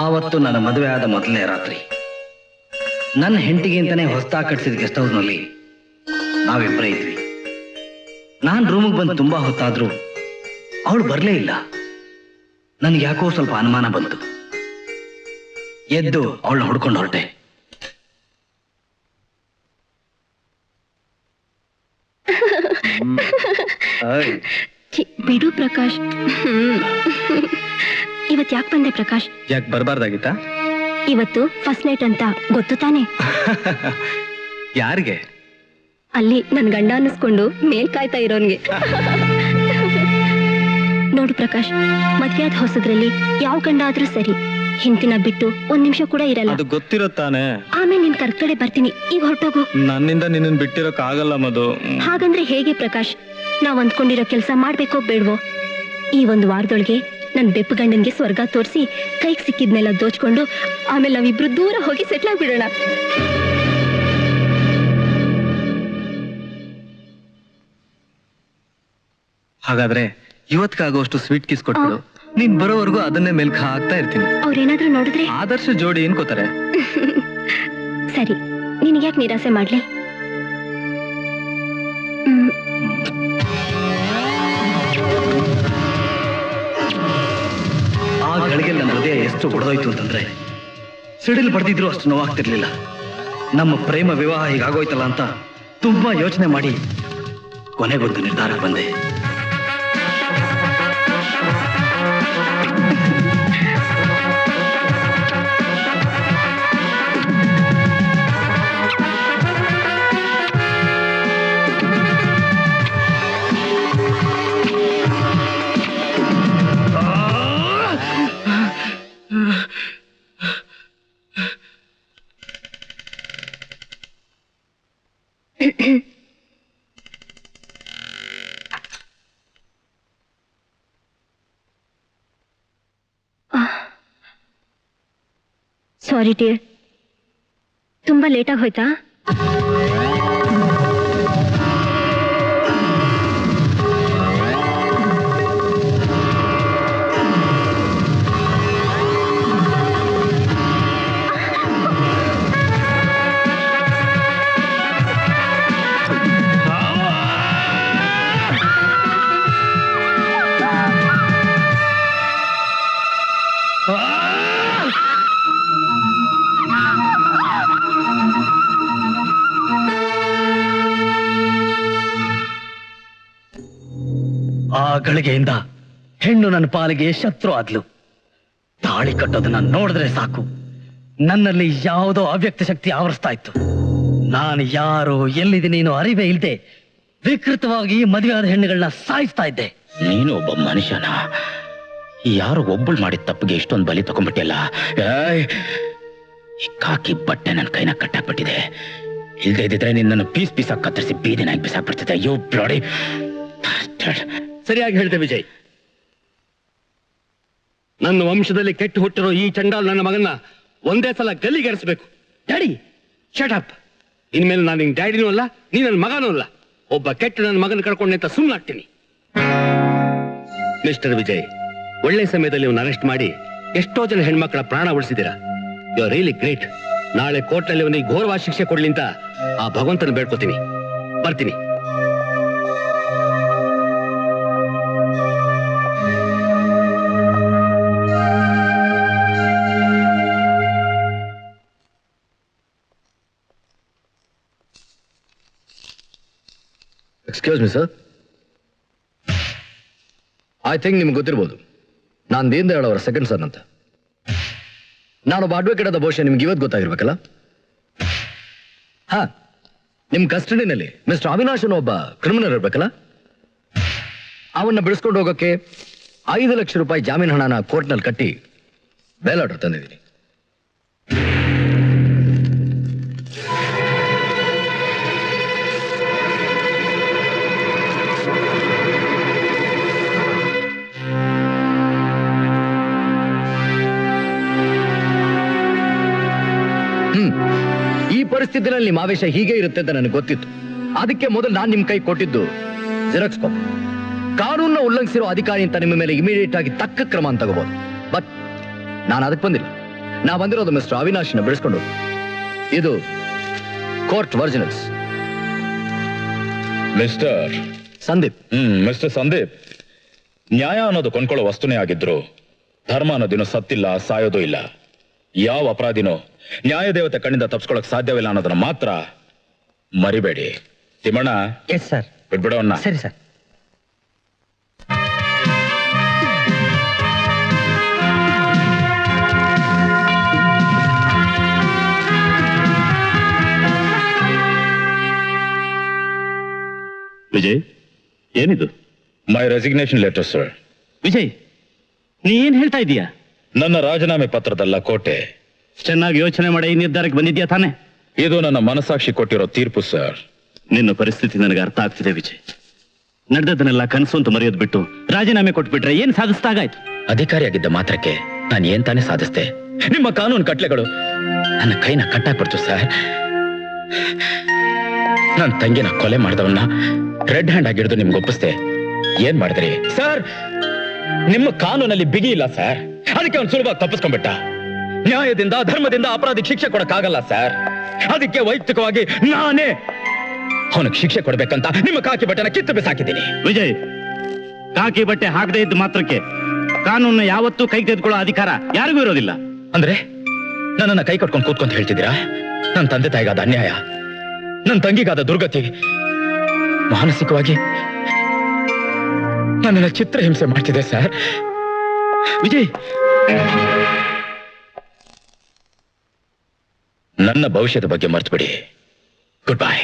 ಆವತ್ತು ನನ್ನ ಮದುವೆ ಆದ ಮೊದಲನೇ ರಾತ್ರಿ ನನ್ನ ಹೆಂಡತಿಗೆ ಅಂತಾನೆ ಹೊಸದಾಗಿ ಕಟ್ಟಿಸಿದ ಗೆಸ್ಟ್ ಹೌಸ್ನಲ್ಲಿ ನಾವಿಬ್ಬರೇ ಇದ್ವಿ. ನಾನು ರೂಮಿಗೆ ಬಂದು ತುಂಬಾ ಹೊತ್ತಾದ್ರೂ ಅವಳು ಬರಲೇ ಇಲ್ಲ. ನನಗೆ ಯಾಕೋ ಸ್ವಲ್ಪ ಅನುಮಾನ ಬಂತು. ಎದ್ದು ಅವಳನ್ನ ಹುಡ್ಕೊಂಡು ಹೊರಟೆ. ಬಿಡು ಪ್ರಕಾಶ್. ಇವತ್ತು ಯಾಕೆ ಬಂದೆ ಪ್ರಕಾಶ್? ಯಾಕೆ ಬರಬಾರ್ದಾಗಿತ್ತಾ? ಇವತ್ತು ಫಸ್ಟ್ ನೈಟ್ ಅಂತ ಗೊತ್ತು ತಾನೆ? ಯಾರಿಗೆ? ಅಲ್ಲಿ ನನ್ ಗಂಡ ಅನ್ನಿಸ್ಕೊಂಡು ಮೇಲ್ ಕಾಯ್ತಾ ಇರೋನ್ಗೆ. ನೋಡು ಪ್ರಕಾಶ್, ಮದ್ವೆ ಆದ ಹೊಸದ್ರಲ್ಲಿ ಯಾವ ಗಂಡ ಆದ್ರೂ ಸರಿ, ಹಿಂದಿನ ಬಿಟ್ಟು ಒಂದ್ ನಿಮಿಷ ಕೂಡ ಇರಲ್ಲ. ಅದು ಗೊತ್ತಿರೋ ತಾನೆ. ಆಮೇಲೆ ನಿನ್ ಕರ್ಕಡೆ ಬರ್ತೀನಿ, ಈಗ ಹೊರಟೋಗು. ನನ್ನಿಂದ ನಿನ್ನ ಬಿಟ್ಟಿರೋಕ್ ಆಗಲ್ಲ ಮಧು. ಹಾಗಂದ್ರೆ ಹೇಗೆ ಪ್ರಕಾಶ್? ನಾವ್ ಅಂದ್ಕೊಂಡಿರೋ ಕೆಲಸ ಮಾಡ್ಬೇಕೋ ಬೇಡ್ವೋ? ಈ ಒಂದು ವಾರದೊಳಗೆ ನನ್ ಬೆಪ್ಪು ಗಂಡನ್ಗೆ ಸ್ವರ್ಗ ತೋರಿಸಿ ಕೈಗೆ ಸಿಕ್ಕಿದ್ನೆಲ್ಲ ದೋಚ್ಕೊಂಡು ಆಮೇಲೆ ನಾವಿಬ್ರು ದೂರ ಹೋಗಿ ಸೆಟ್ಲ್ ಆಗ್ಬಿಡೋಣ. ಹಾಗಾದ್ರೆ ಇವತ್ಕಾಗೋಷ್ಟು ಸ್ವೀಟ್ ಕಿಸ್ ಕೊಟ್ಬಿಡು. ನೀನ್ ಬರೋವರೆಗೂ ಅದನ್ನೇ ಮೇಲ್ಕ್ ಹಾಕ್ತಾ ಇರ್ತೀನಿ. ಅವ್ರೇನಾದ್ರೂ ನೋಡಿದ್ರೆ ಆದರ್ಶ ಜೋಡಿ ಏನ್ಕೋತಾರೆ. ಸರಿ, ನಿನಗ್ಯಾಕೆ ನಿರಾಸೆ ಮಾಡ್ಲಿ? ಆ ಗಳಿಗೆ ನನ್ನ ಹೃದಯ ಎಷ್ಟು ಹೊಡೆದೋಯ್ತು ಅಂತಂದ್ರೆ ಸಿಡಿಲು ಬಡ್ದಿದ್ರು ಅಷ್ಟು ನೋವಾಗ್ತಿರ್ಲಿಲ್ಲ. ನಮ್ಮ ಪ್ರೇಮ ವಿವಾಹ ಹೀಗಾಗೋಯ್ತಲ್ಲ ಅಂತ ತುಂಬಾ ಯೋಚನೆ ಮಾಡಿ ಕೊನೆಗೊಂದು ನಿರ್ಧಾರಕ್ಕೆ ಬಂದೆ. ಸಾರಿ ಡಿಯರ್, ತುಂಬಾ ಲೇಟಾಗಿ ಹೋಯ್ತಾ? ಆ ಗಳಿಗೆಯಿಂದ ಹೆಣ್ಣು ನನ್ನ ಪಾಲಿಗೆ ಶತ್ರು ಆದ್ಲು. ತಾಳಿ ಕಟ್ಟೋದನ್ನ ನೋಡಿದ್ರೆ ಸಾಕು ನನ್ನಲ್ಲಿ ಯಾವುದೋ ಅವ್ಯಕ್ತ ಶಕ್ತಿ ಆವರಿಸ್ತಾ ಇತ್ತು. ನಾನು ಯಾರು, ಎಲ್ಲಿದ್ದೀನಿ ಅರಿವೇ ಇಲ್ದೆ ವಿಕೃತವಾಗಿ ಮದುವೆ ಆದ ಹೆಣ್ಣುಗಳನ್ನ ಸಾಯಿಸ್ತಾ ಇದ್ದೆ. ನೀನು ಒಬ್ಬ ಮನುಷ್ಯನ? ಯಾರು ಒಬ್ಬಳು ಮಾಡಿದ ತಪ್ಪಿಗೆ ಇಷ್ಟೊಂದು ಬಲಿ ತಗೊಂಡ್ಬಿಟ್ಟಿಲ್ಲ. ಕಾಕಿ ಬಟ್ಟೆ ನನ್ನ ಕೈನ ಕಟ್ಟಾಕ್ಬಿಟ್ಟಿದೆ. ಇಲ್ದೇ ಇದ್ದಿದ್ರೆ ನಿನ್ನನ್ನು ಪೀಸ್ ಪೀಸಾಗಿ ಕತ್ತರಿಸಿ ಬೀದಿನಾಗಿ ಬಿಸಾಕ್ಬಿಡ್ತಿದ್ದೆ. You bloody. ಸರಿಯಾಗಿ ಹೇಳ್ತೆ ವಿಜಯ್. ನನ್ನ ವಂಶದಲ್ಲಿ ಕೆಟ್ಟು ಹುಟ್ಟಿರೋ ಈ ಚಂಡಾಲ್ ನನ್ನ ಮಗನ್ನ ಒಂದೇ ಸಲ ಗಲ್ಲಿಗೇರಿಸಬೇಕು. Daddy shut up. ಇನ್ಮೇಲೆ ನಾನು ನಿನ್ ಡ್ಯಾಡಿನೂ ಅಲ್ಲ, ನೀ ನನ್ನ ಮಗನೂ ಅಲ್ಲ. ಒಬ್ಬ ಕೆಟ್ಟ ನನ್ನ ಮಗನ ಕಳ್ಕೊಂಡೆ ಅಂತ ಸುಮ್ಮನಾಗ್ತೀನಿ. ಮಿಸ್ಟರ್ ವಿಜಯ್, ಒಳ್ಳೆ ಸಮಯದಲ್ಲಿ ಇವನ್ನ ಅರೆಸ್ಟ್ ಮಾಡಿ ಎಷ್ಟೋ ಜನ ಹೆಣ್ಮಕ್ಳ ಪ್ರಾಣ ಉಳಿಸಿದ್ದೀರಾ. You are really great. ನಾಳೆ ಕೋರ್ಟ್ನಲ್ಲಿ ಅವನಿಗೆ ಘೋರವಾದ ಶಿಕ್ಷೆ ಕೊಡ್ಲಿ ಅಂತ ಆ ಭಗವಂತನ ಬೇಡ್ಕೋತೀನಿ. ಬರ್ತೀನಿ. Excuse me sir, I think ನಿಮ್ಗೆ ಗೊತ್ತಿರ್ಬೋದು, ನಾನು ದೀನ್ ದಯಾಳ್ ಅವರ ಸೆಕೆಂಡ್ ಸನ್ ಅಂತ. ನಾನೊಬ್ಬ ಅಡ್ವೊಕೇಟ್ ಆದ ಬಹುಶಃ ನಿಮ್ಗೆ ಇವತ್ತು ಗೊತ್ತಾಗಿರ್ಬೇಕಲ್ಲ. ಹಾ, ನಿಮ್ ಕಸ್ಟಡಿನಲ್ಲಿ ಮಿಸ್ಟರ್ ಅವಿನಾಶ್ ಅನ್ನೋ ಒಬ್ಬ ಕ್ರಿಮಿನಲ್ ಇರ್ಬೇಕಲ್ಲ. ಅವನ್ನ ಬಿಡಿಸ್ಕೊಂಡು ಹೋಗೋಕೆ 5 ಲಕ್ಷ ರೂಪಾಯಿ ಜಾಮೀನು ಹಣನ ಕೋರ್ಟ್ನಲ್ಲಿ ಕಟ್ಟಿ ಬೇಲ್ ಆರ್ಡರ್ ತಂದಿದ್ದೀನಿ. ಈ ಪರಿಸ್ಥಿತಿನಲ್ಲಿ ನಿಮ್ಮ ಆವೇಶ ಹೀಗೆ ಇರುತ್ತೆ ಅಂತ ನನಗೆ ಗೊತ್ತಿತ್ತು. ಅದಕ್ಕೆ ಮೊದಲು ನಾನು ನಿಮ್ ಕೈ ಕೊಟ್ಟಿದ್ದು ಜೆರಾಕ್ಸ್ ಕಾಪಿ. ಕಾನೂನನ್ನ ಉಲ್ಲಂಘಿಸಿರೋ ಅಧಿಕಾರಿ ಅಂತ ನಿಮ್ಮ ಮೇಲೆ ಇಮಿಡಿಯೇಟ್ ಆಗಿ ತಕ್ಕ ಕ್ರಮ ಅಂತ ತಗೋಬಹುದು. ಬಟ್ ನಾನು ಅದಕ್ಕೆ ಬಂದಿಲ್ಲ. ನಾ ಬಂದಿರೋದು ಮಿಸ್ಟರ್ ಅವಿನಾಶ್ನ ಬಿಡಿಸ್ಕೊಂಡು. ಇದು court originals. Mister Sandeep. Mister Sandeep, ನ್ಯಾಯ ಅನ್ನೋದು ಕೊಂಡ್ಕೊಳ್ಳೋ ವಸ್ತುನೇ ಆಗಿದ್ರು ಧರ್ಮ ಅನ್ನೋದಿನ್ನು ಸತ್ತಿಲ್ಲ, ಸಾಯೋದು ಇಲ್ಲ. ಯಾವ ಅಪರಾಧಿನೋ ನ್ಯಾಯದೇವತೆ ಕಣ್ಣಿಂದ ತಪ್ಪಿಸ್ಕೊಳಕ್ ಸಾಧ್ಯವಿಲ್ಲ ಅನ್ನೋದನ್ನ ಮಾತ್ರ ಮರಿಬೇಡಿ. Thimmanna, yes sir. ಬಿಡ್ಬಿಡೋಣ. ಸರಿ ಸರ್. ವಿಜಯ್, ಏನಿದು? My resignation letter sir. Vijay, ನೀ ಏನ್ ಹೇಳ್ತಾ ಇದೀಯಾ? ನನ್ನ ರಾಜೀನಾಮೆ ಪತ್ರದಲ್ಲ ಕೋಟೆ. ಚೆನ್ನಾಗಿ ಯೋಚನೆ ಮಾಡಿ ಈ ನಿರ್ಧಾರಕ್ಕೆ ಬಂದಿದ್ಯಾ ತಾನೆ? ಇದು ನನ್ನ ಮನಸ್ಸಾಕ್ಷಿ ಕೊಟ್ಟಿರೋ ತೀರ್ಪು ಸರ್. ನಿನ್ನ ಪರಿಸ್ಥಿತಿ ನನಗೆ ಅರ್ಥ ಆಗ್ತಿದೆ ವಿಜಯ್. ನಡೆದದನ್ನೆಲ್ಲ ಕನಸು ಅಂತ ಮರೆಯೋದು ಬಿಟ್ಟು ರಾಜೀನಾಮೆ ಕೊಟ್ಬಿಟ್ರೆ ಏನ್ ಸಾಧಿಸ್ದಾಗಾಯ್ತು? ಅಧಿಕಾರಿಯಾಗಿದ್ದ ಮಾತ್ರಕ್ಕೆ ನಾನು ಏನ್ ತಾನೇ ಸಾಧಿಸ್ದೆ? ನಿಮ್ಮ ಕಾನೂನು ಕಟ್ಲೆಗಳು ನನ್ನ ಕೈನ ಕಟ್ಟಾಕ್ಬಿಡ್ತು ಸರ್. ನನ್ನ ತಂಗಿನ ಕೊಲೆ ಮಾಡಿದವನ್ನ ರೆಡ್ ಹ್ಯಾಂಡ್ ಆಗಿಡ್ದು ನಿಮ್ಗೆ ಒಪ್ಪಿಸ್ದೆ. ಏನ್ ಮಾಡಿದ್ರಿ ಸರ್? ನಿಮ್ಮ ಕಾನೂನಲ್ಲಿ ಬಿಗಿ ಇಲ್ಲ ಸರ್, ಅದಕ್ಕೆ ಅವ್ನು ಸುಲಭ ತಪ್ಪಿಸ್ಕೊಂಡ್ಬಿಟ್ಟ. ನ್ಯಾಯದಿಂದ ಧರ್ಮದಿಂದ ಅಪರಾಧಿಗೆ ಶಿಕ್ಷೆ ಕೊಡಕ್ಕಾಗಲ್ಲ ಸರ್. ಅದಕ್ಕೆ ವೈಯಕ್ತಿಕವಾಗಿ ನಾನೇ ಅವನಿಗೆ ಶಿಕ್ಷೆ ಕೊಡ್ಬೇಕಂತ ನಿಮ್ಮ ಕಾಕಿ ಬಟ್ಟೆನ ಕಿತ್ತು ಬಿಸಾಕಿದ್ದೀನಿ. ವಿಜಯ್, ಕಾಕಿ ಬಟ್ಟೆ ಹಾಕದೇ ಇದ್ದ ಮಾತ್ರಕ್ಕೆ ಕಾನೂನ ಯಾವತ್ತೂ ಕೈ ತೆಗೆದುಕೊಳ್ಳೋ ಅಧಿಕಾರ ಯಾರಿಗೂ ಇರೋದಿಲ್ಲ. ಅಂದ್ರೆ ನನ್ನನ್ನ ಕೈ ಕಟ್ಕೊಂಡು ಕೂತ್ಕೊಂತ ಹೇಳ್ತಿದ್ದೀರಾ? ನನ್ನ ತಂದೆ ತಾಯಿಗಾದ ಅನ್ಯಾಯ, ನನ್ನ ತಂಗಿಗಾದ ದುರ್ಗತಿ, ಮಾನಸಿಕವಾಗಿ ನನ್ನನ್ನ ಚಿತ್ರಹಿಂಸೆ ಮಾಡ್ತಿದೆ ಸರ್. ವಿಜಯ್, ನನ್ನ ಭವಿಷ್ಯದ ಬಗ್ಗೆ ಮರ್ತು ಬಿಡಿ. Good bye.